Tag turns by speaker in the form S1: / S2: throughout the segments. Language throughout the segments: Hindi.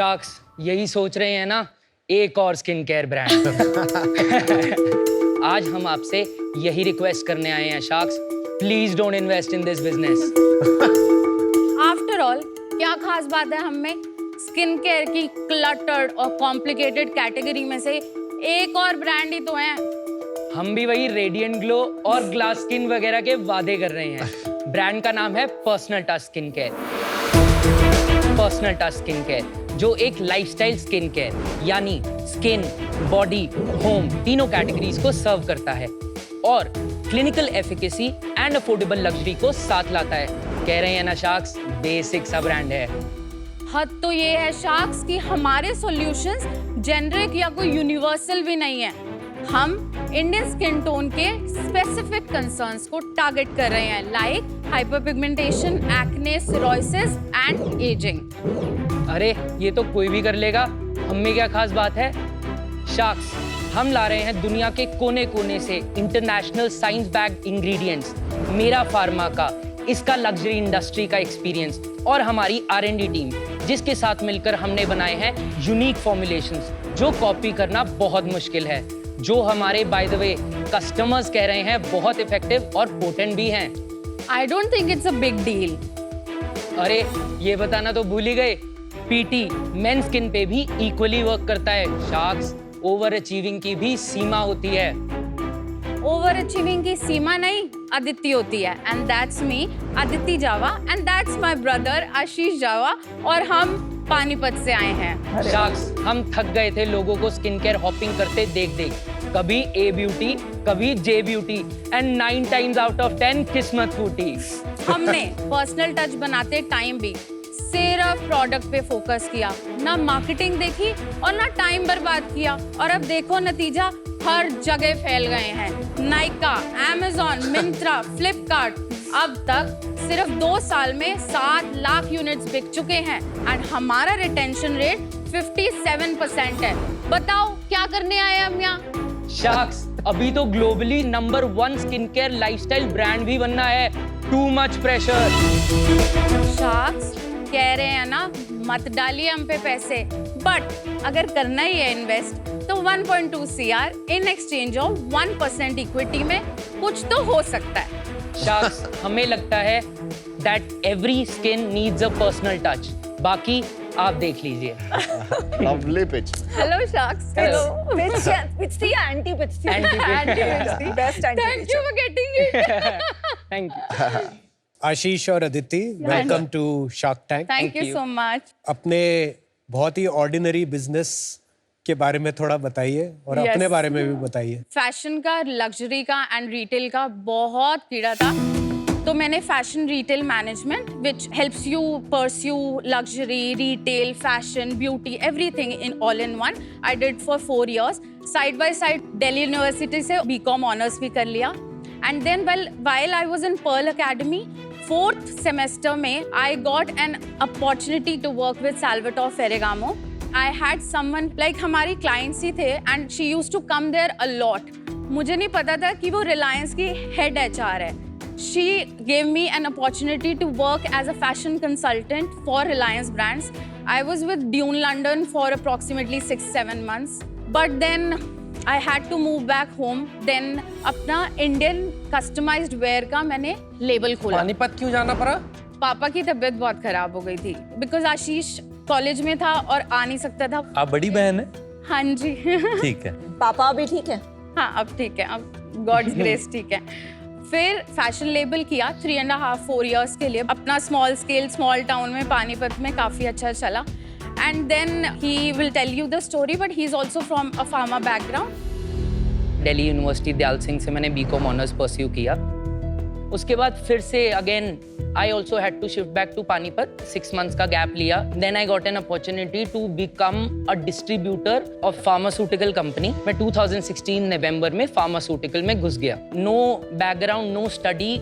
S1: शार्क्स यही सोच रहे हैं ना, एक और स्किन केयर ब्रांड। आज हम आपसे यही रिक्वेस्ट करने आए हैं sharks, please don't invest in this business.
S2: After all क्या खास बात है हम में? स्किन केयर की क्लटर्ड और कॉम्प्लिकेटेड कैटेगरी में से एक और ब्रांड ही तो है।
S1: हम भी वही रेडिएंट ग्लो और ग्लास स्किन वगैरह के वादे कर रहे हैं। ब्रांड का नाम है personal touch skin care. Personal touch skin care जो एक लाइफस्टाइल स्किन केयर यानी स्किन, बॉडी, होम तीनों कैटेगरीज को सर्व करता है और clinical efficacy and affordable luxury को साथ लाता है। कह रहे हैं ना शार्क्स, बेसिक सा ब्रांड है।
S2: हद तो ये है शार्क्स कि हमारे सॉल्यूशंस जेनरिक या कोई यूनिवर्सल भी नहीं है। हम इंडियन स्किन टोन के स्पेसिफिक कंसर्न्स को टारगेट कर रहे हैं, like hyperpigmentation, acne, cirrhosis and ageing.
S1: अरे ये तो कोई भी कर लेगा, हम में क्या खास बात है? शार्क्स हम ला रहे हैं दुनिया के कोने कोने से इंटरनेशनल साइंस बैक्ड इंग्रेडिएंट्स, मेरा फार्मा का, इसका लग्जरी इंडस्ट्री का एक्सपीरियंस और हमारी R&D टीम, जिसके साथ मिलकर हमने बनाए हैं यूनिक फॉर्मुलेशंस जो कॉपी करना बहुत मुश्किल है, जो हमारे बाय द वे कस्टमर्स कह रहे हैं बहुत इफेक्टिव और पोटेंट भी हैं।
S2: I don't think it's a big deal.
S1: अरे ये बताना तो भूल ही गए, PT मेन स्किन पे भी इक्वली वर्क करता है। शार्क्स ओवर अचीविंग की भी सीमा होती है।
S2: ओवर अचीविंग की सीमा नहीं, अदिति होती है। And that's me, Aditi Jawa, and that's my brother Ashish Jawa, और हम पानीपत से आए हैं।
S1: शार्क्स हम थक गए थे लोगों को स्किन केयर हॉपिंग करते देख देख, कभी A ब्यूटी, कभी J beauty and 9 times out of 10 किस्मत फूटी।
S2: हमने पर्सनल टच बनाते टाइम भी सिर्फ प्रोडक्ट पे फोकस किया, ना मार्केटिंग देखी और ना टाइम बर्बाद किया, और अब देखो नतीजा, हर जगह फैल गए हैं। नाइका, Amazon, मिंत्रा, फ्लिपकार्ट, अब तक सिर्फ 2 साल में 7 लाख यूनिट्स बिक चुके हैं एंड हमारा रिटेंशन रेट 57% है। बताओ क्या करने आए हम यहाँ?
S1: शार्क्स अभी तो globally number 1 skin care lifestyle brand भी बनना है। Too much pressure.
S2: शार्क्स कह रहे हैं ना, मत डालिए हम पे पैसे, बट अगर करना ही है इन्वेस्ट तो 1.2 CR in exchange of 1% equity में कुछ तो हो सकता है।
S1: शार्क्स हमें लगता है that every skin needs a personal touch। बाकी आप देख लीजिए।
S3: Lovely pitch.
S2: Hello sharks.
S4: Pitch थी या anti pitch थी?
S1: Anti-pitch थी।
S4: Best anti
S2: thank
S4: pitch.
S2: You for getting it.
S1: Thank you.
S5: Ashish और Aditi, welcome to shark tank.
S2: Thank you so much.
S5: अपने बहुत ही ऑर्डिनरी बिजनेस के बारे में थोड़ा बताइए और
S2: Yes.
S5: अपने बारे में भी बताइए।
S2: फैशन का, लग्जरी का एंड रिटेल का बहुत कीड़ा था, तो मैंने fashion retail management which helps you pursue luxury, retail, fashion, beauty, everything in all in one. I did for 4 years। Side by side Delhi University से BCom ऑनर्स भी कर लिया। And then while I was in Pearl Academy, 4th semester में I got an opportunity to work with Salvatore Ferragamo। I had someone like हमारी clients ही थे and she used to come there a lot। मुझे नहीं पता था कि वो Reliance की head HR है। She gave me an opportunity to work as a fashion consultant for Reliance brands। I was with Dune London for approximately 6-7 months, but then I had to move back home। Then अपना Indian customized wear का मैंने label खोला।
S1: पानीपत क्यों जाना पड़ा?
S2: पापा की तबीयत बहुत खराब हो गई थी, बिकॉज आशीष कॉलेज में था और आ नहीं सकता था।
S6: आप बड़ी बहन है?
S2: हाँ जी।
S6: ठीक है।
S4: पापा अभी ठीक है?
S2: हाँ अब ठीक है, अब गॉड्स ग्रेस ठीक है। फिर फैशन लेबल किया 3.5-4 years के लिए, अपना स्मॉल स्केल स्मॉल टाउन में पानीपत में काफ़ी अच्छा चला। And then he will tell you the story, but he is also from a pharma background.
S1: Delhi University Dayal Singh से मैंने BCom ऑनर्स परस्यू किया। उसके बाद फिर से again I also had to shift back to Panipat, 6 months का गैप लिया। Then I got an opportunity to become a distributor of pharmaceutical company। मैं 2016 नवंबर में pharmaceutical में घुस गया। No background, no study,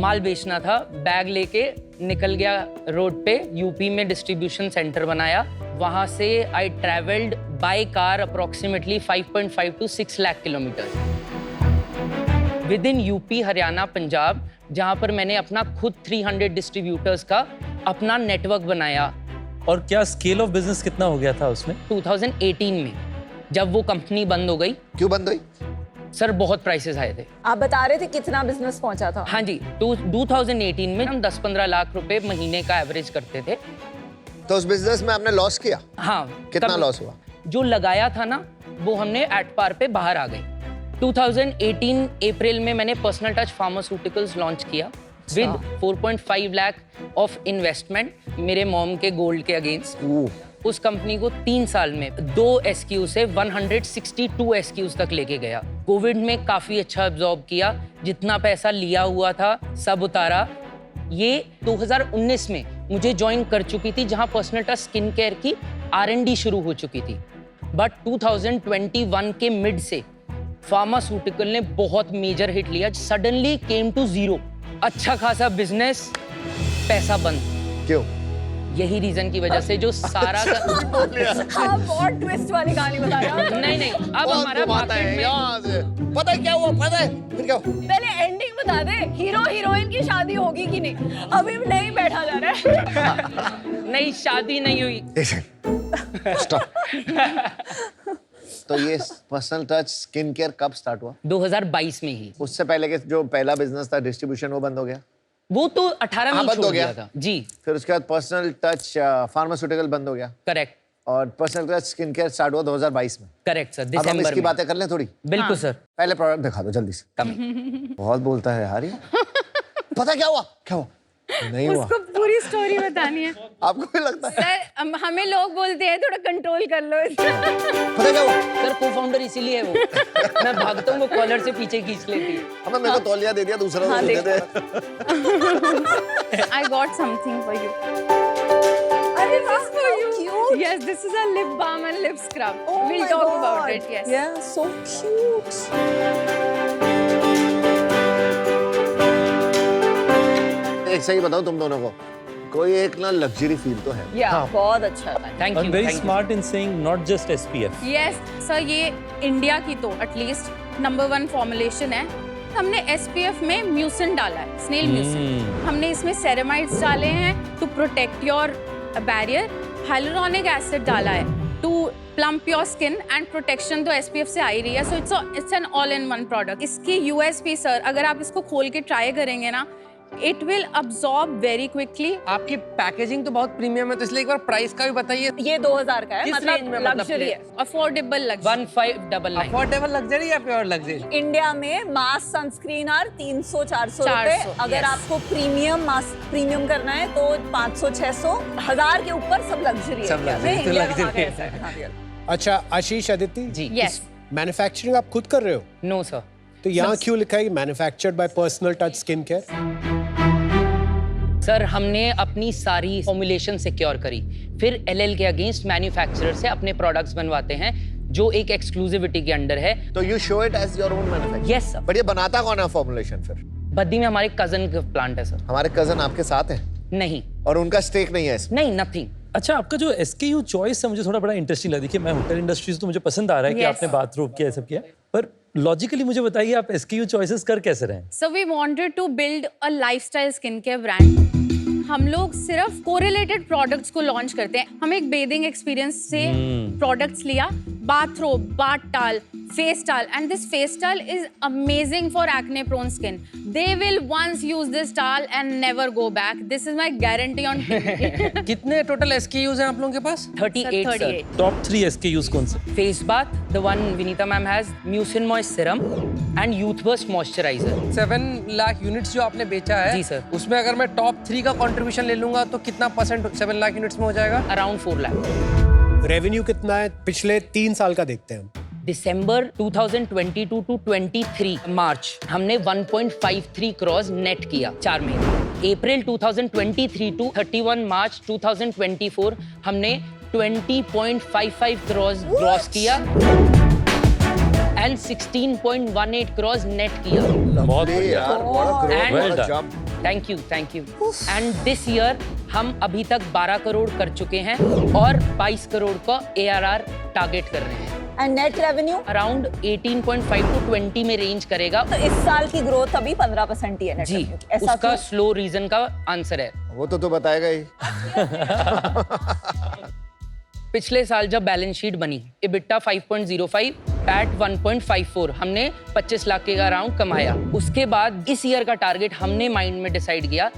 S1: माल बेचना था। बैग लेके निकल गया रोड पे, यूपी में डिस्ट्रीब्यूशन सेंटर बनाया। वहाँ से I traveled by car approximately 5.5 to 6 lakh kilometers। With in UP, Haryana, Punjab, जहाँ पर मैंने अपना खुद 300 डिस्ट्रीब्यूटर्स का अपना नेटवर्क बनाया
S6: और क्या स्केल ऑफ बिजनेस कितना हो गया था उसमें?
S1: 2018 में जब वो कंपनी बंद हो गई,
S3: क्यों बंद हुई?
S1: सर बहुत प्राइसेस आए थे।
S4: आप बता रहे थे कितना बिजनेस पहुंचा था?
S1: हाँ जी, 2018 में हम 10-15 लाख रुपए महीने का एवरेज करते थे।
S3: तो उस बिजनेस में आपने लॉस किया?
S1: हाँ।
S3: कितना
S1: तब
S3: लॉस हुआ?
S1: जो लगाया था ना वो हमने एट पार पे बाहर आ गए। 2018 अप्रैल में मैंने पर्सनल टच फार्मास्यूटिकल्स लॉन्च किया विद 4.5 लाख ऑफ इन्वेस्टमेंट मेरे मॉम के गोल्ड के अगेंस्ट। उस कंपनी को 3 साल में 2 SKU से 162 SKUs तक लेके गया। कोविड में काफी अच्छा अब्जॉर्ब किया, जितना पैसा लिया हुआ था सब उतारा। ये 2019 में मुझे ज्वाइन कर चुकी थी जहां पर्सनल टच स्किन केयर की R&D शुरू हो चुकी थी। बट 2021 के मिड से फार्मास्यूटिकल ने बहुत मेजर हिट लिया, सडनली केम टू जीरो। अच्छा खासा बिजनेस, पैसा बंद।
S3: क्यों?
S1: यही रीजन की वजह से जो सारा का...
S4: आप बहुत ट्विस्ट वाली कहानी बता रहे हो।
S1: नहीं अब हमारा मार्केट में
S3: यहाँ से पता है क्या हुआ? पता है फिर क्या हुआ?
S4: पहले एंडिंग बता दे, हीरो हीरोइन की शादी होगी कि नहीं? अभी नहीं बैठा जा रहा है।
S1: नहीं, शादी नहीं हुई।
S3: तो ये पर्सनल टच स्किन केयर कब स्टार्ट हुआ?
S1: 2022 में ही।
S3: उससे पहले के जो पहला बिजनेस था डिस्ट्रीब्यूशन, वो बंद हो गया?
S1: वो तो 18 में ही
S3: बंद
S1: छोड़
S3: हो गया
S1: दिया था जी।
S3: फिर उसके बाद पर्सनल टच फार्मास्यूटिकल बंद हो गया,
S1: करेक्ट
S3: और personal touch skin care start हुआ 2022 में।
S1: करेक्ट सर,
S3: अब हम
S1: दिसंबर
S3: इसकी
S1: में।
S3: बातें कर लें थोड़ी?
S1: बिल्कुल सर।
S3: पहले प्रोडक्ट दिखा दो जल्दी से। बहुत बोलता है यार ये। पता क्या हुआ? क्या हुआ? नहीं हुआ।
S2: उसको पूरी स्टोरी बतानी है।
S3: आपको भी लगता है?
S2: सर हमें लोग बोलते हैं थोड़ा कंट्रोल कर लो।
S3: पता क्या हुआ?
S1: सर को फाउंडर इसीलिए है वो। मैं भागता हूँ, वो कॉलर से पीछे खींच लेती है।
S3: हमें मेरे को तौलिया दे दिया, दूसरा
S4: हाँ,
S3: दे दे।
S2: I got something for you.
S4: अरे वाह,
S2: For you.
S4: cute.
S2: Yes, this is a lip balm and lip scrub.
S4: Oh
S2: We'll
S4: my
S2: talk
S4: God.
S2: about it. Yes.
S4: Yeah, so cute.
S3: एक सही बताओ तुम दोनों को, कोई एक ना लग्जरी फील तो है।
S4: Yeah, बहुत अच्छा था।
S1: Thank
S6: And
S1: you.
S6: very smart in saying not just SPF.
S2: Yes, sir, ये इंडिया की तो एटलीस्ट नंबर 1 फॉर्मुलेशन है। हमने SPF में म्यूसिन डाला है, स्नेल म्यूसिन। हमने इसमें सेरेमाइड्स डाले हैं to protect your barrier. Hyaluronic acid डाला है to plump your skin, and protection तो SPF से आ ही रही है। So it's an all in one product. इसकी USP सर, अगर आप इसको खोल के ट्राई करेंगे ना, it will absorb very quickly.
S7: आपकी पैकेजिंग तो बहुत प्रीमियम है, तो इसलिए एक बार प्राइस का भी बताइए।
S4: ये 2000 का है,
S7: किस रेंज में
S4: मतलब
S7: मतलब
S4: लग्जरी है।
S2: Affordable luxury.
S1: 1599।
S7: अफोर्डेबल लग्जरी या प्योर लग्जरी?
S4: इंडिया में मास सनस्क्रीन आर 300-400 रुपए।
S2: 400,
S4: अगर
S2: yes.
S4: आपको प्रीमियम मास प्रीमियम करना है तो 500-600, 1000 के ऊपर सब लग्जरी है।
S7: सब luxury,
S4: नहीं,
S7: तो
S4: इंडिया
S7: luxury
S4: में
S7: है।
S4: ऐसा है। हाँ, real।
S5: अच्छा आशीष, अदिति
S1: जी।
S2: यस।
S5: मैन्युफैक्चरिंग आप खुद कर रहे हो?
S1: No sir.
S5: तो यहाँ क्यों लिखा है manufactured by personal touch skin care?
S1: Sir हमने अपनी सारी फॉर्मुलेशन सिक्योर करी, फिर LL के अगेंस्ट मैन्युफैक्चरर से अपने प्रोडक्ट्स बनवाते हैं जो एक एक्सक्लूसिविटी के अंडर है।
S3: तो you show it as your own manufacture?
S1: Yes sir.
S3: But ये बनाता कौन है फॉर्मुलेशन फिर?
S1: बद्दी में हमारे कजन का प्लांट है सर।
S3: हमारे कजन आपके साथ हैं
S1: नहीं
S3: और उनका स्टेक नहीं है इसमें?
S1: नहीं, नथिंग।
S6: अच्छा, आपका जो SKU चॉइस है मुझे थोड़ा बड़ा इंटरेस्टिंग लगा। देखिए, मैं होटल इंडस्ट्रीज तो मुझे पसंद आ रहा है कि
S2: Yes.
S6: आपने बाथरूम किया, सब किया, पर लॉजिकली मुझे बताइए आप SKU चॉइसेस कर कैसे रहे हैं?
S2: So we wanted to build a lifestyle skincare brand. हम लोग सिर्फ कोरिलेटेड प्रोडक्ट्स को लॉन्च करते हैं। हम एक बेदिंग एक्सपीरियंस से प्रोडक्ट्स लिया, बाथरोब, बाथ टाल, face towel, and this face towel is amazing for acne prone skin. They will once use this towel and never go back. This is my guarantee on
S7: कितने टोटल SKUs हैं आप लोगों के पास?
S1: 38 सर।
S2: 38.
S6: टॉप 3 SKUs कौन से?
S1: Face bath, the one Vinita ma'am has, mucin moist serum and youth burst moisturiser.
S7: 7 lakh units जो आपने बेचा है,
S1: जी सर।
S7: उसमें अगर मैं टॉप 3 का कंट्रीब्यूशन ले लूंगा तो कितना परसेंट 7 लाख यूनिट्स में हो जाएगा?
S1: अराउंड 4 लाख।
S5: रेवेन्यू कितना है पिछले 3 साल का देखते हैं हम।
S1: दिसंबर 2022 टू 23 मार्च हमने 1.53 करोड़ नेट किया 4 महीने। अप्रैल 2023 टू 31 मार्च 2024 हमने 20.55 करोड़ ग्रॉस किया एंड 16.18 करोड़ नेट किया।
S6: बहुत
S3: ये
S6: बढ़िया।
S3: यार बड़ा ग्रोथ,
S1: And-
S6: Well
S3: बड़ा
S6: done.
S3: Jump.
S1: Thank you. And this year हम अभी तक 12 करोड़ कर चुके हैं और 22 करोड़ का ARR टारगेट कर रहे हैं।
S4: And net revenue
S1: around 18.5 to 20 में रेंज करेगा।
S4: तो इस साल की ग्रोथ अभी 15% ही है नेट
S1: जी,
S4: रेवेन्यू की। ऐसा
S1: उसका
S4: क्यों?
S1: स्लो रीजन का आंसर है।
S3: वो तो बताएगा ही।
S1: पिछले साल जब बैलेंस शीट बनी, EBITDA 5.05, पैट 1.54, हमने 25 लाख के अराउंड कमाया। उसके बाद इस ईयर का टारगेट हमने माइंड में डिसाइड किया,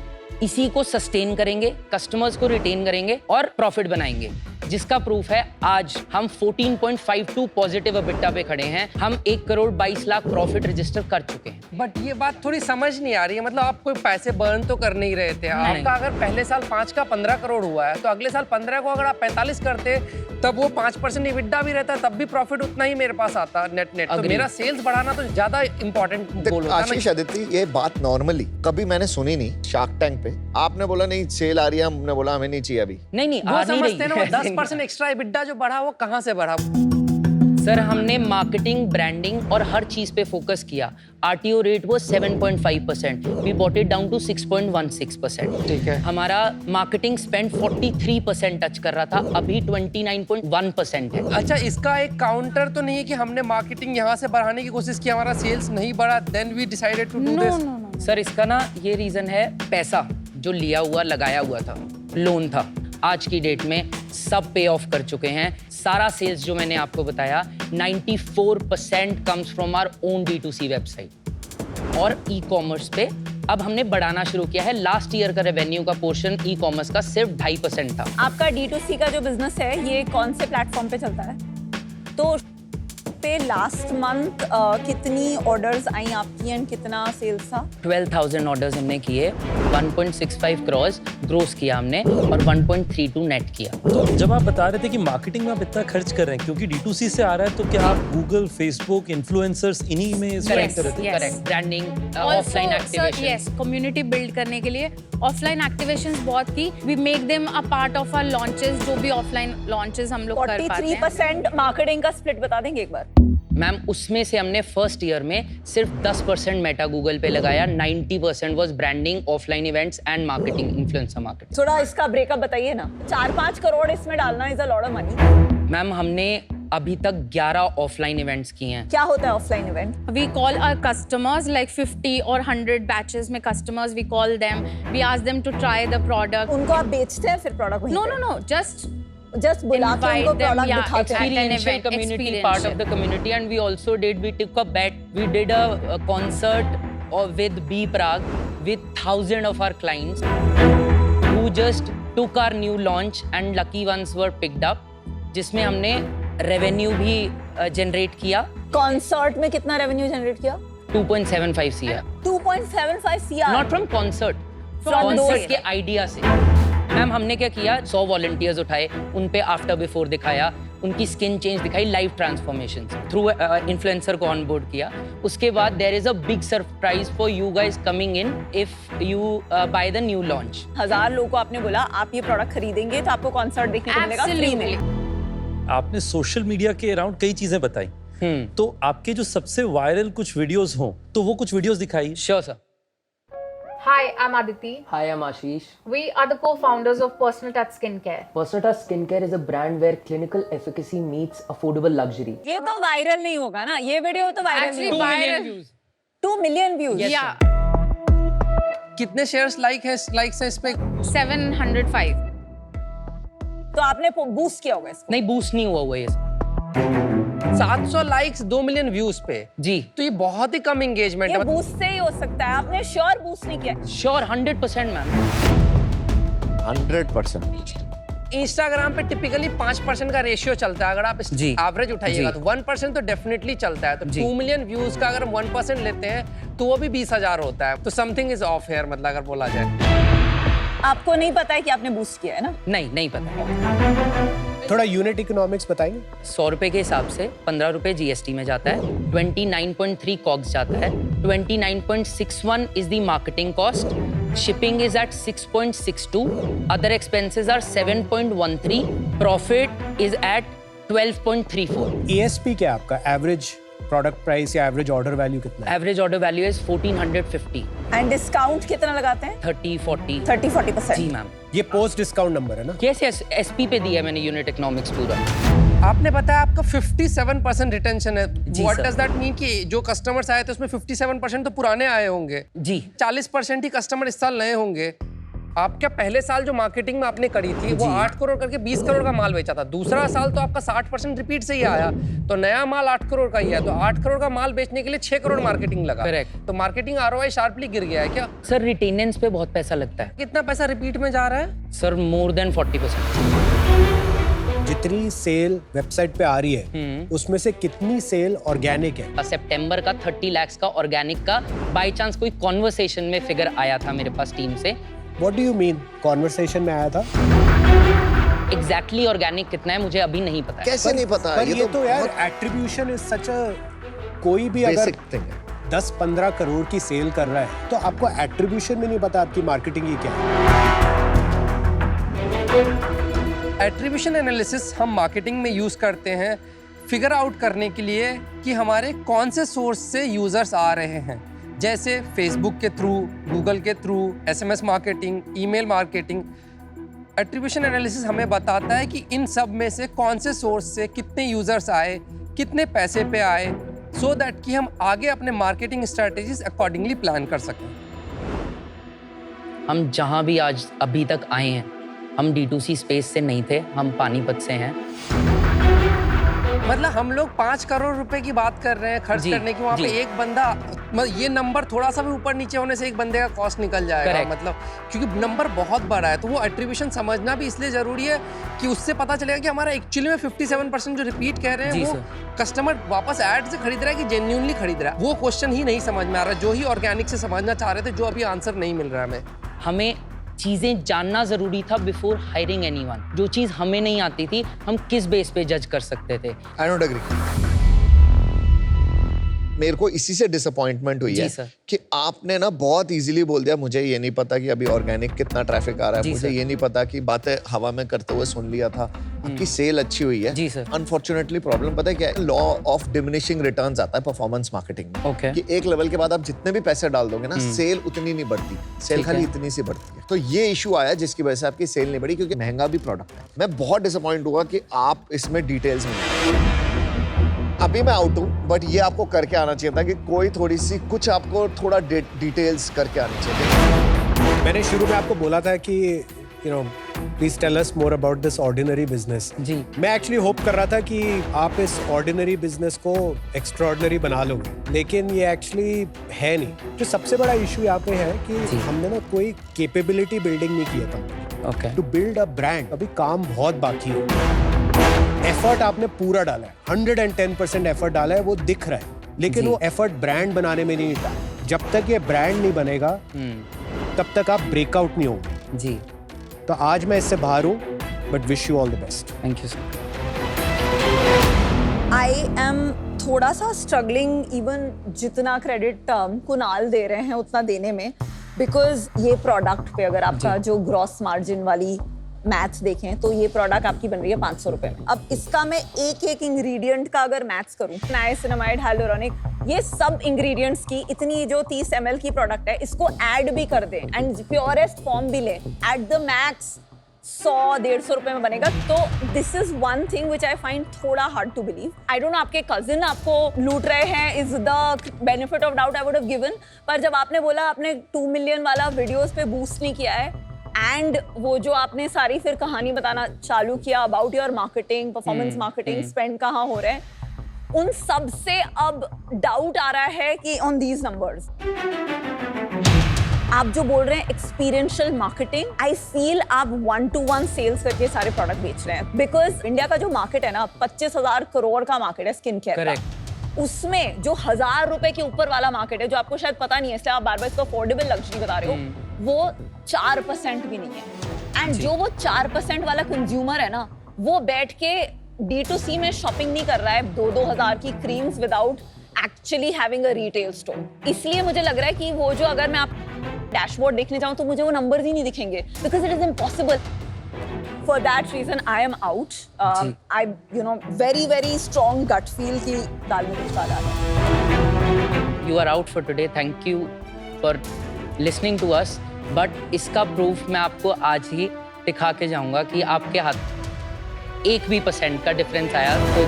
S1: इसी को सस्टेन करेंगे, कस्टमर्स को रिटेन करेंगे और प्रॉफिट बनाएंगे, जिसका प्रूफ है आज हम 14.52 पॉजिटिव EBITDA पे खड़े हैं। हम 1 करोड़ 22 लाख प्रॉफिट रजिस्टर कर चुके हैं।
S7: बट ये बात थोड़ी समझ नहीं आ रही है, मतलब आप कोई पैसे बर्न तो कर नहीं रहे थे। आपका अगर पहले साल 5 का 15 करोड़ हुआ है, तो अगले साल 15 को अगर आप 45 करते तब वो 5% EBITDA भी रहता, तब भी प्रॉफिट उतना ही मेरे पास आता नेट। तो मेरा सेल्स बढ़ाना तो ज्यादा इंपॉर्टेंट गोल होता है।
S3: आशीष आदित्य, ये बात नॉर्मली कभी मैंने सुनी नहीं। शार्क टैंक पे आपने बोला नहीं सेल आ रही है, हमने बोला हमें नहीं चाहिए अभी।
S1: नहीं
S7: वो समझते हैं ना, वो 10% एक्स्ट्रा EBITDA जो बढ़ा वो कहाँ से बढ़ा?
S1: सर हमने मार्केटिंग, ब्रांडिंग और हर चीज पे फोकस किया। RTO रेट वो 7.5%, we bought it down to 6.16%।
S7: ठीक है।
S1: हमारा मार्केटिंग स्पेंड 43% टच कर रहा था, अभी 29.1% है।
S7: अच्छा, इसका एक काउंटर तो नहीं है कि हमने मार्केटिंग यहाँ से बढ़ाने की कोशिश की, हमारा सेल्स नहीं बढ़ा, then we decided to do this?
S1: Sir इसका ना ये रीजन है, पैसा जो लिया हुआ लगाया हुआ था, लोन था, आज की डेट में सब पे ऑफ कर चुके हैं। सारा सेल्स जो मैंने आपको बताया 94% comes from our own D2C website और ई कॉमर्स पे अब हमने बढ़ाना शुरू किया है। लास्ट ईयर का रेवेन्यू का पोर्शन ई कॉमर्स का सिर्फ 2.5% था।
S4: आपका D2C का जो बिजनेस है ये कौन से प्लेटफॉर्म पे चलता है? तो पे लास्ट मंथ कितनी ऑर्डर्स आई आपकी एंड कितना सेल्स था?
S1: 12,000 ऑर्डर्स हमने किए, 1.65 क्रॉस ग्रोस किया हमने और 1.32 नेट किया।
S6: तो जब आप बता रहे थे कि मार्केटिंग में आप इतना खर्च कर रहे हैं क्योंकि D2C से आ रहा है, तो क्या आप गूगल, फेसबुक, इन्फ्लुएंसर्स इन्हीं में स्पेंड कर रहे थे?
S1: Correct, branding, offline activation.
S2: Yes, community build करने के लिए ऑफलाइन एक्टिवेशंस बहुत की। We make them a part of our launches, जो भी ऑफलाइन लॉन्चेस हम लोग कर पाते हैं।
S4: 43% मार्केटिंग का स्प्लिट बता देंगे एक बार?
S1: मैम उसमें से हमने फर्स्ट ईयर में सिर्फ 10% मेटा गूगल पे लगाया, 90% was branding, offline events and marketing, influencer marketing.
S4: थोड़ा इसका ब्रेकअप बताइए ना। 4-5 करोड़ इसमें डालना is a lot of money.
S1: Ma'am हमने अभी तक 11 ऑफलाइन इवेंट्स किए हैं।
S4: क्या होता है offline event?
S2: We call our customers like 50 or 100 batches में customers, we call them, we ask them to try the product.
S4: उनको आप बेचते हैं फिर प्रोडक्ट वहीं
S2: No,
S4: पे?
S2: no, no, just
S4: जस्ट बुला के
S2: invite
S4: उनको
S2: them,
S4: प्रोडक्ट
S2: yeah,
S4: दिखाते हैं।
S1: Experiential
S2: event,
S1: community, part of the community, and we also took a bet. We did a concert with B Prague with 1,000 of our clients who just took our new launch and lucky ones were picked up, जिसमें हमने रेवेन्यू भी जनरेट किया।
S4: कॉन्सर्ट में कितना रेवेन्यू जनरेट किया?
S1: 2.75 CR।
S4: 2.75 CR?
S1: Not from concert,
S4: From
S1: concert
S4: those-
S1: के आइडिया से। मैम हमने क्या किया, 100 वॉलंटियर्स उठाए, उन पे आफ्टर बिफोर दिखाया, उनकी स्किन चेंज दिखाई, लाइव ट्रांसफॉर्मेशन थ्रू इन्फ्लुएंसर को ऑन बोर्ड किया। उसके बाद there is a big surprise for you guys coming in if you buy the new launch.
S4: 1000 लोगों को आपने बोला आप ये प्रोडक्ट खरीदेंगे तो आपको कॉन्सर्ट देखने को मिलेगा फ्री में।
S2: absolutely.
S6: आपने सोशल मीडिया के अराउंड कई चीजें बताई, तो आपके जो सबसे वायरल कुछ वीडियोस हों तो वो कुछ वीडियोस दिखाइए।
S1: Sure sir.
S8: Hi, I'm Aditi.
S1: Hi, I'm Ashish.
S8: We are the co-founders of Personal Touch Skincare.
S1: Personal Touch Skincare is a brand where clinical efficacy meets affordable luxury.
S4: ये तो वायरल नहीं होगा ना, ये वीडियो तो वायरल नहीं
S2: Actually,
S4: होगा।
S2: viral.
S4: 2 million views.
S2: Yeah,
S7: कितने शेयर्स लाइक्स हैं इस पे?
S2: 705.
S4: तो आपने बूस्ट किया होगा इसको?
S1: नहीं, बूस्ट नहीं हुआ हुआ ये।
S7: 700 लाइक्स 2 मिलियन व्यूज पे,
S1: जी
S7: तो ये बहुत ही कम एंगेजमेंट
S4: ये
S7: है।
S4: बूस्ट से ही हो सकता है, आपने श्योर बूस्ट नहीं किया?
S1: Sure 100% ma'am.
S3: 100%।
S7: इंस्टाग्राम पे टिपिकली 5% का रेशियो चलता है, अगर आप
S1: जी।
S7: एवरेज उठाइएगा
S1: जी।
S7: तो 1% तो डेफिनेटली चलता है। तो
S1: जी।
S7: 2 मिलियन व्यूज का अगर हम 1% लेते हैं तो वो भी 20,000 होता है। तो समथिंग इज ऑफ हेयर, मतलब अगर बोला जाए।
S4: आपको नहीं पता है कि आपने बूस्ट किया है ना?
S1: नहीं पता।
S5: थोड़ा यूनिट इकोनॉमिक्स बताएंगे।
S1: 100 रुपए के हिसाब से 15 रुपए जीएसटी में जाता है, 29.3 कॉग्स जाता है, 29.61 is the marketing cost, shipping is at 6.62, other expenses are 7.13, profit is at 12.34।
S5: ASP क्या है आपका? एवरेज प्रोडक्ट प्राइस या एवरेज ऑर्डर वैल्यू कितना है?
S1: Average order value is 1450,
S4: and discount कितना लगाते हैं?
S1: 30-40।
S4: 30-40%?
S1: जी मैम।
S5: ये पोस्ट डिस्काउंट नंबर है ना?
S1: यस एसपी पे दिया है मैंने यूनिट इकोनॉमिक्स पूरा।
S7: आपने बताया आपका 57% रिटेंशन है।
S1: जी,
S7: what
S1: sir.
S7: Does that mean कि जो कस्टमर्स आए थे उसमें 57% तो पुराने आए होंगे,
S1: जी
S7: 40% ही कस्टमर इस साल नए होंगे। आप क्या पहले साल जो मार्केटिंग में आपने करी थी वो 8 करोड़ करके 20 करोड़ का माल बेचा था, दूसरा साल तो आपका 60% रिपीट से ही आया, तो नया माल 8 करोड़ का ही है, तो 8 करोड़ का माल बेचने के लिए 6 करोड़ मार्केटिंग लगा।
S1: Correct.
S7: तो मार्केटिंग ROI शार्पली गिर गया है क्या?
S1: सर रिटेनेंस पे बहुत पैसा लगता है
S7: कितना पैसा रिपीट में जा रहा है?
S1: Sir, more than 40%।
S5: जितनी सेल वेबसाइट पे आ रही है उसमें से कितनी सेल ऑर्गेनिक है?
S1: सितंबर का 30 लाख का ऑर्गेनिक का बाय चांस कोई कॉन्वर्सेशन में फिगर आया था मेरे पास टीम से।
S5: What do you mean conversation में आया था?
S1: एग्जैक्टली ऑर्गेनिक कितना है मुझे अभी नहीं पता है।
S3: कैसे नहीं पता?
S5: पर ये तो यार एट्रीब्यूशन इज सच अ, कोई भी अगर
S3: बेसिक थिंग है।
S5: 10-15 करोड़ की सेल कर रहा है तो आपको एट्रीब्यूशन भी नहीं पता आपकी मार्केटिंग की क्या है।
S7: एट्रीब्यूशन एनालिसिस हम मार्केटिंग में यूज करते हैं फिगर आउट करने के लिए कि हमारे कौन से सोर्स से यूजर्स आ रहे हैं, जैसे फेसबुक के थ्रू, गूगल के through, SMS marketing, email marketing. Attribution analysis हमें बताता है कि इन सब में से कौन से सोर्स से कितने यूजर्स आए, कितने पैसे पे आए, सो दैट कि हम आगे अपने मार्केटिंग स्ट्रेटेजीज अकॉर्डिंगली प्लान कर सकें।
S1: हम जहाँ भी आज अभी तक आए हैं, हम D2C स्पेस से नहीं थे, हम पानीपत से हैं।
S7: मतलब हम लोग 5 करोड़ रुपए की बात कर रहे हैं खर्च
S1: जी,
S7: करने की, वहाँ पे
S1: जी।
S7: एक बंदा, मतलब ये नंबर थोड़ा सा भी ऊपर नीचे होने से एक बंदे का कॉस्ट निकल जाएगा।
S1: Correct.
S7: मतलब क्योंकि नंबर बहुत बड़ा है, तो वो एट्रीब्यूशन समझना भी इसलिए जरूरी है कि उससे पता चलेगा कि हमारा एक्चुअली में 57% जो रिपीट कह रहे हैं
S1: जी,
S7: वो
S1: सर।
S7: कस्टमर वापस ऐड से खरीद रहा है कि जेन्युइनली खरीद रहा है। वो क्वेश्चन ही नहीं समझ में आ रहा, जो ही ऑर्गेनिक से समझना चाह रहे थे, जो अभी आंसर नहीं मिल रहा है हमें।
S1: हमें चीजें जानना जरूरी था बिफोर हायरिंग एनीवन। जो चीज हमें नहीं आती थी, हम किस बेस पे जज कर सकते थे?
S3: I don't agree. मेरे को इसी से डिसअपॉइंटमेंट हुई
S1: जी
S3: है
S1: सर।
S3: कि आपने ना बहुत इजीली बोल दिया, मुझे ये नहीं पता कि अभी ऑर्गेनिक कितना ट्रैफिक आ रहा है,
S1: जी
S3: मुझे
S1: सर।
S3: ये नहीं पता कि बातें हवा में करते हुए सुन लिया था। आपकी सेल अच्छी हुई है।
S1: जी सर।
S3: अनफॉर्चुनेटली प्रॉब्लम पता है क्या है? लॉ ऑफ डिमिनिशिंग रिटर्न्स आता है परफॉर्मेंस मार्केटिंग में।
S1: Okay.
S3: कि एक लेवल के बाद आप जितने भी पैसे डाल दोगे ना, सेल उतनी नहीं बढ़ती, सेल
S1: ठीक
S3: खाली
S1: है।
S3: इतनी सी बढ़ती है। तो ये इशू आया जिसकी वजह से आपकी सेल नहीं बढ़ी, क्योंकि महंगा भी प्रोडक्ट है। मैं बहुत डिसअपॉइंट हुआ कि आप इसमें डिटेल्स में, अभी मैं आउट हूँ, बट ये आपको करके आना चाहिए था कि कोई थोड़ी सी कुछ आपको थोड़ा डिटेल्स करके आनी चाहिए।
S5: मैंने शुरू में आपको बोला था कि you know please tell us more about this ordinary business.
S1: जी।
S5: मैं एक्चुअली होप कर रहा था कि आप इस ऑर्डिनरी बिजनेस को एक्स्ट्रॉर्डिनरी बना लोगे, लेकिन ये एक्चुअली है नहीं। जो सबसे बड़ा इशू यहाँ पे है कि हमने ना कोई कैपेबिलिटी बिल्डिंग नहीं किया था।
S1: Okay.
S5: To build a brand अभी काम बहुत बाकी है। एफर्ट आपने पूरा डाला है, 110% एफर्ट डाला है, वो दिख रहा है, लेकिन
S1: जी।
S5: वो एफर्ट ब्रांड बनाने में नहीं डाला। जब तक ये ब्रांड नहीं बनेगा तब तक आप ब्रेकआउट नहीं होंगे।
S1: जी,
S5: तो आज मैं इससे बाहर हूँ, but wish you all the best.
S1: Thank you sir.
S4: I am थोड़ा सा स्ट्रगलिंग, इवन जितना क्रेडिट कुणाल दे रहे हैं उतना देने में, बिकॉज ये प्रोडक्ट पे अगर आपका जो ग्रॉस मार्जिन वाली मैथ्स देखें तो ये प्रोडक्ट आपकी बन रही है 500 रुपए में। अब इसका मैं एक एक इंग्रेडिएंट का अगर मैथ्स करूं, नाइसिनामाइड, हाइलुरोनिक, ये सब इंग्रेडिएंट्स की इतनी जो 30 ml की प्रोडक्ट है, इसको ऐड भी कर दें एंड प्योरेस्ट फॉर्म भी लें, एट द मैक्स 100-150 रुपए में बनेगा। तो this is one thing which I find थोड़ा hard to believe. I don't know आपके कजिन आपको लूट रहे हैं, is the benefit of doubt I would have given, पर जब आपने बोला आपने 2 मिलियन वाला वीडियोस पे बूस्ट नहीं किया है, एंड वो जो आपने सारी फिर कहानी बताना चालू किया about your marketing, performance marketing, spend कहाँ हो रहा है, उन सब से अब डाउट आ रहा है कि ऑन दीज नंबर्स आप जो बोल रहे हैं एक्सपीरियंशियल मार्केटिंग, आई फील आप 1-to-1 सेल्स करके सारे प्रोडक्ट बेच रहे हैं। बिकॉज इंडिया का जो मार्केट है ना, 25,000 करोड़ का मार्केट है स्किन केयर का, उसमें जो 1,000 रुपए के ऊपर वाला मार्केट है, जो आपको शायद पता नहीं है इसलिए आप बार बार इसको अफोर्डेबल लग्जरी बता रहे हो, वो 4% भी नहीं है। एंड जो वो 4% वाला कंज्यूमर है ना, वो बैठ के D2C में शॉपिंग नहीं कर रहा है 2-2 हज़ार की creams without actually having a retail store. इसलिए मुझे लग रहा है कि वो जो, अगर मैं आप डैशबोर्ड देखने जाऊं तो मुझे वो नंबर्स ही नहीं दिखेंगे, because it is impossible. For that reason, I am out. I, very strong gut feel कि दाल में कुछ काला है।
S1: You are out for today. Thank you for listening to us. But इसका प्रूफ मैं आपको आज ही दिखा के जाऊंगा कि आपके हाथ 1% का डिफरेंस आया तो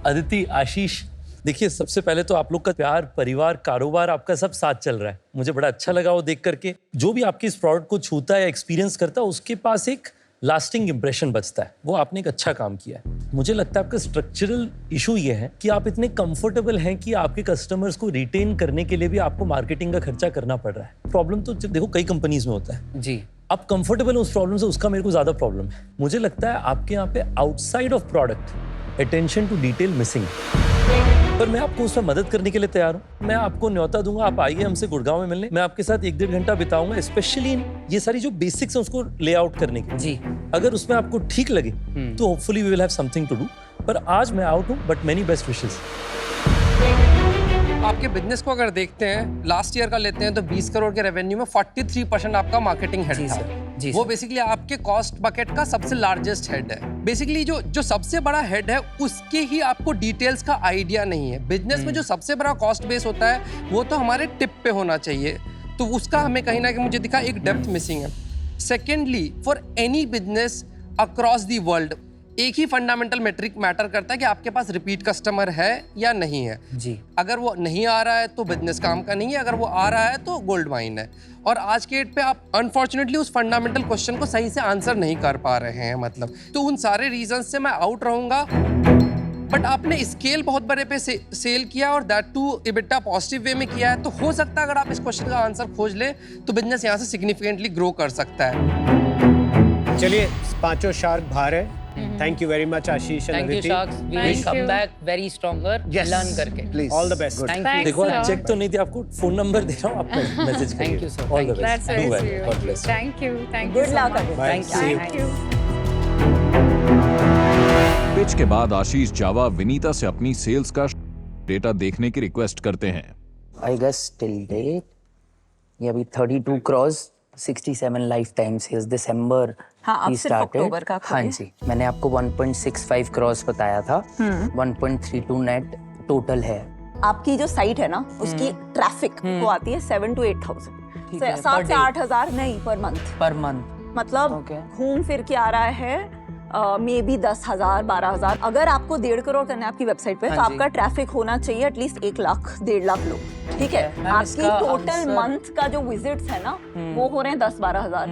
S6: अदिति, आशीष, देखिए, सबसे पहले तो आप लोग का प्यार, परिवार, कारोबार आपका सब साथ चल रहा है। मुझे बड़ा अच्छा लगा वो देख करके। जो भी आपके इस प्रोडक्ट को छूता है या एक्सपीरियंस करता है, उसके पास एक लास्टिंग इंप्रेशन बचता है। वो आपने एक अच्छा काम किया है। मुझे लगता है आपका स्ट्रक्चरल इशू ये है कि आप इतने कंफर्टेबल हैं कि आपके कस्टमर्स को रिटेन करने के लिए भी आपको मार्केटिंग का खर्चा करना पड़ रहा है। प्रॉब्लम तो देखो कई कंपनीज में होता है।
S1: जी,
S6: आप कंफर्टेबल हो उस प्रॉब्लम से, उसका मेरे को ज्यादा प्रॉब्लम है। मुझे लगता है आपके यहाँ पे outside of product attention to detail missing, पर मैं आपको उसमें मदद करने के लिए तैयार हूँ। मैं आपको न्योता दूंगा, आप आइए हमसे गुड़गांव में मिलने। मैं आपके साथ 1-1.5 घंटा बिताऊंगा, स्पेशली ये सारी जो बेसिक्स हैं उसको ले आउट करने के।
S1: जी,
S6: अगर उसमें आपको ठीक लगे तो hopefully we will have something to do. पर आज मैं आउट हूँ, बट मेनी बेस्ट विशेस।
S7: आपके बिजनेस को अगर देखते हैं, लास्ट ईयर का लेते हैं तो 20 करोड़ के रेवेन्यू में 43% आपका मार्केटिंग हेड था।
S1: जी
S7: वो
S1: सर।
S7: बेसिकली आपके कॉस्ट बकेट का सबसे लार्जेस्ट हेड है। बेसिकली जो सबसे बड़ा हेड है उसके ही आपको डिटेल्स का आइडिया नहीं है। बिजनेस में जो सबसे बड़ा कॉस्ट बेस होता है वो तो हमारे टिप पे होना चाहिए, तो उसका हमें कहीं ना कहीं मुझे दिखा एक डेप्थ मिसिंग है। Secondly, for any business across the world एक ही फंडामेंटल मेट्रिक मैटर करता है कि आपके पास रिपीट कस्टमर है या नहीं है।
S1: जी,
S7: अगर वो नहीं आ रहा है तो बिजनेस काम का नहीं है, अगर वो आ रहा है तो गोल्ड माइन है। और आज के डेट पे आप अनफॉर्चुनेटली उस फंडामेंटल क्वेश्चन को सही से आंसर नहीं कर पा रहे हैं। मतलब तो उन सारे रीजन से मैं आउट रहूंगा। बट आपने स्केल बहुत बड़े पे सेल किया और that to EBITDA positive way में किया है, तो हो सकता है अगर आप इस क्वेश्चन का आंसर खोज ले तो बिजनेस यहाँ से सिग्निफिकेंटली ग्रो कर सकता है।
S5: चलिए, पांचों शार्क बाहर है। Thank you very much Ashish and
S1: thank you
S5: Aditi.
S1: Sharks, we will come back very stronger, learn करके।
S3: Please
S5: all the best.
S1: Thank you.
S6: देखो, चेक तो नहीं थी, आपको फोन नंबर दे रहा हूँ, आप मैसेज करिए।
S1: Thank you, sir.
S6: All the
S1: Thank you.
S6: Best.
S2: That's very
S6: Do well.
S2: sweet.
S6: God bless.
S2: Thank you. Thank you.
S4: Good
S2: so
S4: luck
S2: much.
S5: Bye.
S1: Thank
S5: See
S1: you.
S5: you.
S2: Thank you.
S9: Pitch के बाद आशीष जावा विनीता से अपनी सेल्स का डेटा देखने की रिक्वेस्ट करते हैं।
S1: I guess till date, ये अभी 32 crores, 67 लाइफ टाइम सेल्स दिसंबर
S4: हाँ, अब सिर्फ अक्टूबर का
S1: हाँ
S4: खोले।
S1: जी, मैंने आपको 1.65 crores बताया था। 1.32 नेट टोटल है।
S4: आपकी जो साइट है ना उसकी ट्रैफिक वो आती है 7 to 8 thousand,
S1: ठीक है,
S4: 7
S1: per
S4: से
S1: day।
S4: 8 हजार नहीं पर मंथ।
S1: Per month.
S4: मतलब
S1: Okay.
S4: घूम फिर के आ रहा है मे बी 10,000 12,000। अगर आपको 1.5 करोड़ करना है आपकी वेबसाइट पे तो
S1: हाँ जी।
S4: आपका ट्रैफिक होना चाहिए एटलीस्ट 1 लाख 1.5 लाख लोग। ठीक है,
S1: मैम,
S4: आपकी
S1: इसका
S4: टोटल
S1: आंसर-
S4: मंथ का जो विजिट्स है ना वो हो रहे हैं 10-12 हजार।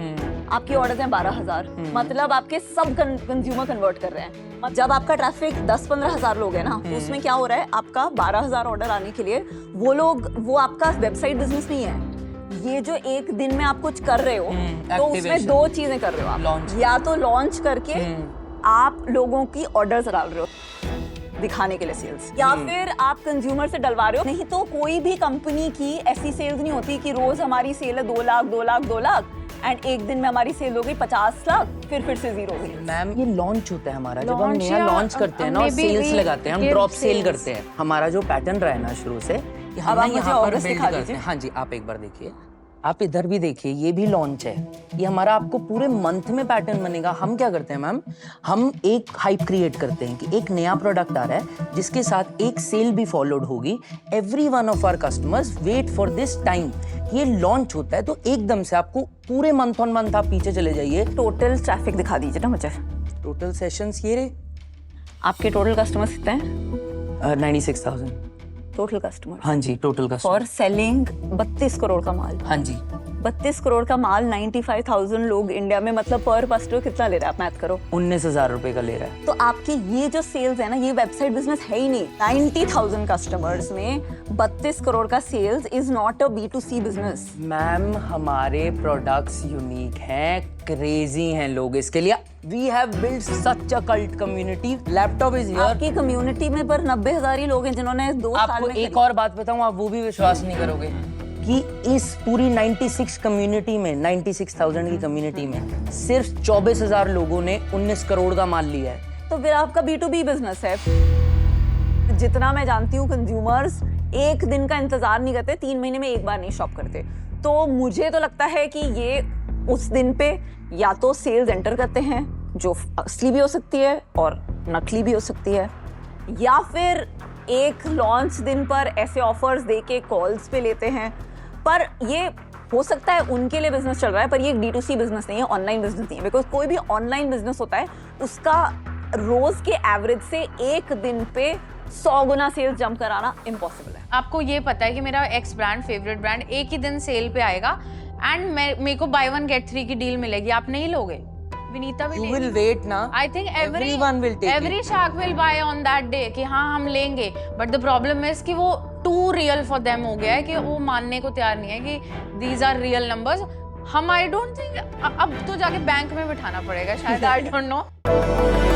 S4: आपकी ऑर्डर्स हैं 12,000। मतलब आपके सब कंज्यूमर कन्वर्ट कर रहे हैं। जब आपका ट्रैफिक 10-15 हजार लोग है ना तो उसमें क्या हो रहा है, आपका 12,000 ऑर्डर आने के लिए वो आपका वेबसाइट बिजनेस नहीं है। ये जो एक दिन में आप कुछ कर रहे हो तो उसमें
S1: activation।
S4: 2 चीजें कर रहे हो आप।
S1: Launch।
S4: या तो लॉन्च करके आप लोगों की ऑर्डर्स डाल रहे हो दिखाने के लिए सेल्स, या फिर आप कंज्यूमर से डलवा रहे हो। नहीं तो कोई भी कंपनी की ऐसी सेल्स नहीं होती कि रोज हमारी सेल है 2 लाख 2 लाख 2 लाख एंड एक दिन में हमारी सेल हो गई 50 लाख, फिर से जीरो हो गई।
S1: मैम, ये लॉन्च होता है हमारा, जब हम
S2: Launch
S1: नया
S2: या
S1: लॉन्च करते हैं ना और
S2: maybe
S1: सेल्स
S2: we
S1: लगाते हैं, हम
S2: give
S1: ड्रॉप सेल
S2: sales।
S1: करते हैं। हमारा जो पैटर्न रहा है ना शुरू से कि हम
S4: अब
S1: ना
S4: आप मुझे
S1: यहाँ पर
S4: August
S1: बिल्ड
S4: दिखा
S1: करते
S4: दीजिए।
S1: हैं। हाँ जी, आप एक बार देखिए, आप इधर भी देखिए, ये भी लॉन्च है। ये हमारा आपको पूरे मंथ में पैटर्न बनेगा। हम क्या करते हैं मैम, हम एक हाइप क्रिएट करते हैं कि एक नया प्रोडक्ट आ रहा है जिसके साथ एक सेल भी फॉलोड होगी। Every one of our customers wait for this time. ये लॉन्च होता है तो एकदम से आपको पूरे मंथ ऑन मंथ आप पीछे चले जाइए।
S4: टोटल ट्रैफिक दिखा दीजिए ना मुझे।
S1: टोटल सेशंस ये रहे
S4: आपके टोटल कस्टमर्स कितने हैं?
S1: 96,000।
S4: टोटल कस्टमर
S1: हाँ जी, टोटल का
S4: फॉर सेलिंग 32 करोड़ का माल।
S1: हाँ जी,
S4: 32 करोड़ का माल 95,000 लोग इंडिया में, मतलब पर कस्टमर कितना ले रहा है आप मैथ करो।
S1: 19,000 रुपए का ले रहा है।
S4: तो आपकी ये जो सेल्स है ना, ये वेबसाइट बिजनेस है ही नहीं। 90,000 कस्टमर्स में 32 करोड़ का sales is not a B2C business.
S1: Ma'am, हमारे प्रोडक्ट्स यूनिक हैं, क्रेजी हैं लोग इसके लिए। We have build such a cult community. Laptop is here.
S4: आपकी कम्युनिटी में पर 90,000 ही लोग हैं जिन्होंने 2 साल
S1: आपको
S4: में
S1: एक और बात बताऊं, आप वो भी विश्वास नहीं करोगे कि इस पूरी 96 कम्युनिटी में, 96,000 की कम्युनिटी में सिर्फ 24,000 लोगों ने 19 करोड़ का माल लिया है।
S4: तो फिर आपका B2B बिजनेस है। जितना मैं जानती हूँ कंज्यूमर्स एक दिन का इंतजार नहीं करते, 3 महीने में एक बार नहीं शॉप करते। तो मुझे तो लगता है कि ये उस दिन पे या तो सेल्स एंटर करते हैं जो असली भी हो सकती है और नकली भी हो सकती है, या फिर एक लॉन्च दिन पर ऐसे ऑफर्स दे के कॉल्स पे लेते हैं। पर ये हो सकता है उनके लिए बिजनेस चल रहा है, पर ये D2C बिजनेस नहीं है, ऑनलाइन बिजनेस नहीं है। बिकॉज कोई भी ऑनलाइन बिजनेस होता है उसका रोज के एवरेज से एक दिन पे 100 गुना सेल्स जंप कराना इम्पॉसिबल है।
S2: आपको ये पता है कि मेरा एक्स ब्रांड, फेवरेट ब्रांड, एक ही दिन सेल पे आएगा एंड मेरे को बाय 1 गेट 3 की डील मिलेगी, आप नहीं लोगे? विनीता भी
S1: You will wait ना.
S2: I think
S1: Everyone will take
S2: every
S1: it.
S2: shark will buy on that day कि हाँ हम लेंगे, but the problem is कि वो too real for them हो गया है कि वो मानने को तैयार नहीं है कि these are real numbers। हम I don't think अब तो जाके बैंक में बिठाना पड़ेगा शायद, I don't know।